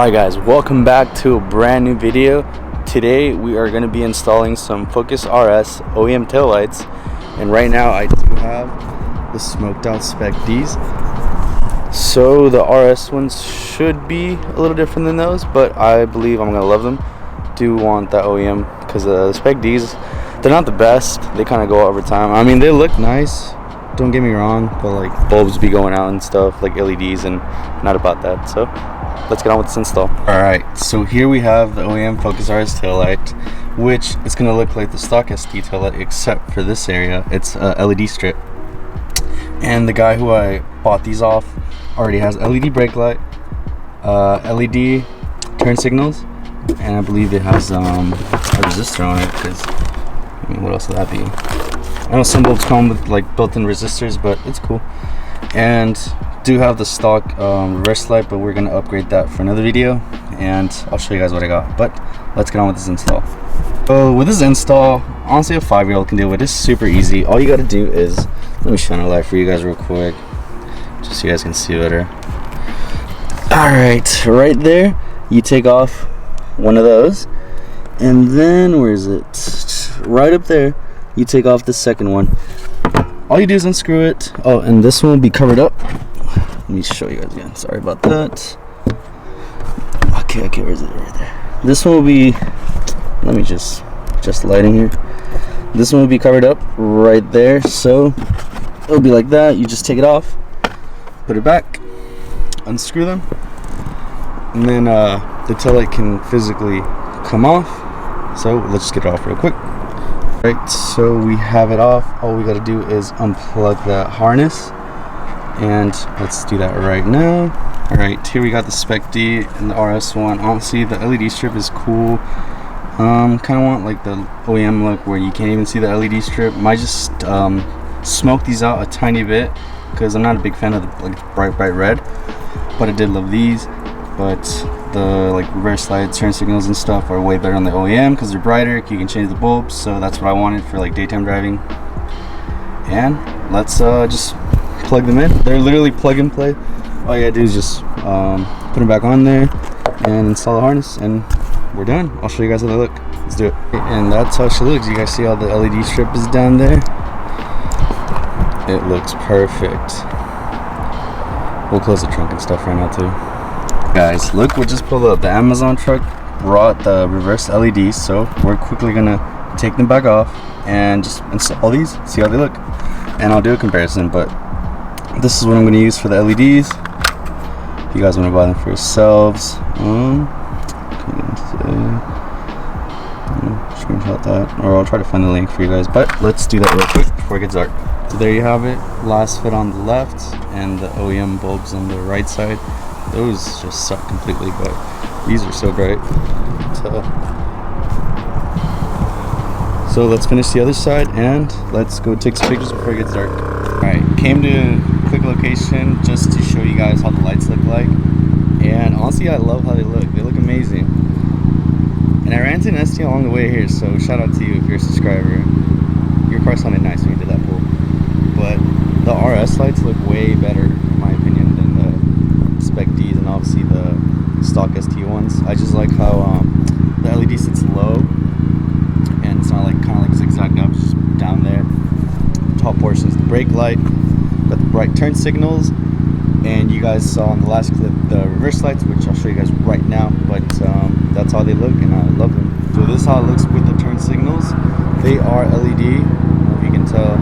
Alright guys, welcome back to a brand new video. Today we are going to be installing some Focus RS OEM taillights, and right now I do have the smoked out Spec Ds. So the RS ones should be a little different than those, but I believe I'm going to love them. Do want that OEM because the Spec Ds, they're not the best. They kind of go out over time. I mean, they look nice, don't get me wrong, but like bulbs be going out and stuff, like LEDs, and not about that. So let's get on with this install. Alright, so here we have the OEM Focus RS taillight, which is going to look like the stock SD taillight, except for this area, it's a LED strip. And the guy who I bought these off already has LED brake light, LED turn signals, and I believe it has a resistor on it, because, I mean, what else would that be? I know some bulbs come with like built-in resistors, but it's cool. And do have the stock reverse light, but we're gonna upgrade that for another video, and I'll show you guys what I got. But let's get on with this install. So with this install, honestly a 5-year-old can do it. It's super easy. All you gotta do is, let me shine a light for you guys real quick, just so you guys can see better. Alright, right there, you take off one of those, and then where is it? Right up there, you take off the second one. All you do is unscrew it. Oh, and this one will be covered up. Let me show you guys again. Sorry about that. Okay, where is it? Right there. This one will be, let me just lighting here. This one will be covered up right there. So it'll be like that. You just take it off, put it back, unscrew them, and then the taillight can physically come off. So let's just get it off real quick. Right, so we have it off. All we got to do is unplug that harness, and let's do that right now. All right, here we got the Spec D and the RS one. Honestly, the LED strip is cool. Kind of want like the OEM look where you can't even see the LED strip. Might just smoke these out a tiny bit because I'm not a big fan of the like bright red, but I did love these. But the like reverse lights, turn signals and stuff are way better on the OEM because they're brighter. You can change the bulbs, so that's what I wanted for like daytime driving. And let's just plug them in. They're literally plug and play. All you gotta do is just put them back on there and install the harness, and we're done. I'll show you guys how they look. Let's do it. And that's how she looks. You guys see how the LED strip is down there? It looks perfect. We'll close the trunk and stuff right now too. Guys, look what just pulled up. The Amazon truck brought the reverse LEDs, so we're quickly gonna take them back off and just install these, see how they look, and I'll do a comparison. But this is what I'm gonna use for the LEDs. If you guys want to buy them for yourselves, screenshot that, or I'll try to find the link for you guys. But let's do that real quick before it gets dark. So there you have it. Last fit on the left, and the OEM bulbs on the right side. Those just suck completely, but these are so bright. So let's finish the other side and let's go take some pictures before it gets dark. Alright, came to a quick location just to show you guys how the lights look like. And honestly, I love how they look. They look amazing. And I ran into an ST along the way here, so shout out to you if you're a subscriber. Your car sounded nice when you did that pull. But the RS lights look way better, in my opinion, than the Spec Ds and obviously the stock ST ones. I just like how the LED sits low and it's not like kind of like zigzagged up, it's just down there. Top portion is the brake light, got the bright turn signals, and you guys saw in the last clip the reverse lights, which I'll show you guys right now. But that's how they look, and I love them. So this is how it looks with the turn signals. They are LED. If you can tell,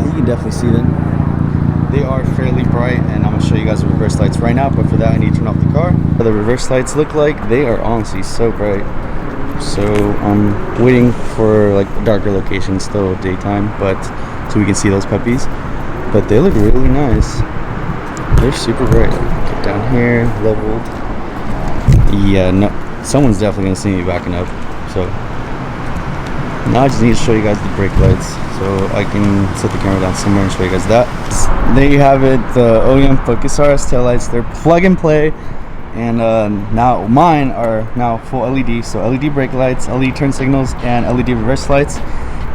you can definitely see them. They are fairly bright, and I'm going to show you guys the reverse lights right now, but for that I need to turn off the car. What the reverse lights look like, they are honestly so bright. So I'm waiting for like a darker location still, daytime, but so we can see those puppies. But they look really nice. They're super bright. Get down here, leveled. Yeah, no, someone's definitely going to see me backing up. So now I just need to show you guys the brake lights, so I can set the camera down somewhere and show you guys that. There you have it, the OEM Focus RS taillights. They're plug and play, and now mine are now full LED. So LED brake lights, LED turn signals, and LED reverse lights.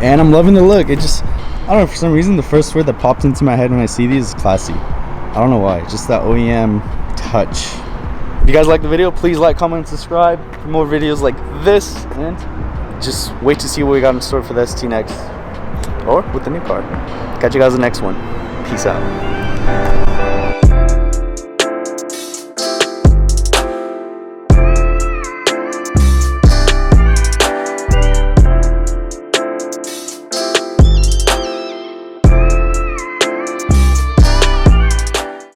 And I'm loving the look. It just, I don't know, for some reason the first word that pops into my head when I see these is classy. I don't know why, just that OEM touch. If you guys like the video, please like, comment, and subscribe for more videos like this, and just wait to see what we got in store for the ST next, or with the new car. Catch you guys in the next one. Peace out.